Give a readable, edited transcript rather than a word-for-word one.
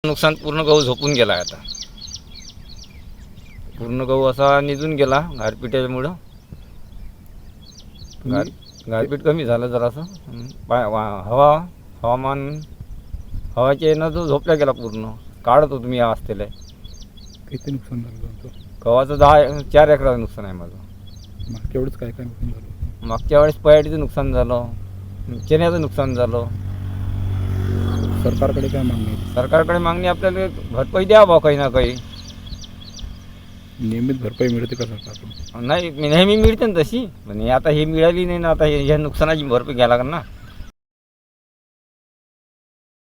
नुकसान पूर्ण गहू झोपून गेला आहे आता. पूर्ण गहू असा निजून गेला गारपिटीमुळं. गारपीट कमी झालं जरासं. हवामान हवाच्या येणं जो झोपला गेला पूर्ण. काढत होतो मी या असतेला. किती नुकसान झालं तुमचं? गव्हाचं 4 एकराचं नुकसान आहे माझं. मागच्या वेळेस काय काय नुकसान झालं? मागच्या वेळेस पयाडीचं नुकसान झालं, चण्याचं नुकसान झालं. सरकारकडे काय मागणी आहे? सरकारकडे मागणी आपल्याला भरपाई द्यावं काही ना काही. नियमित भरपाई मिळते का सरकारकडून? नाही नेहमी मिळते ना तशी, पण आता हे मिळाली नाही ना. आता ह्या नुकसानाची भरपाई घ्यायला लागेल ना.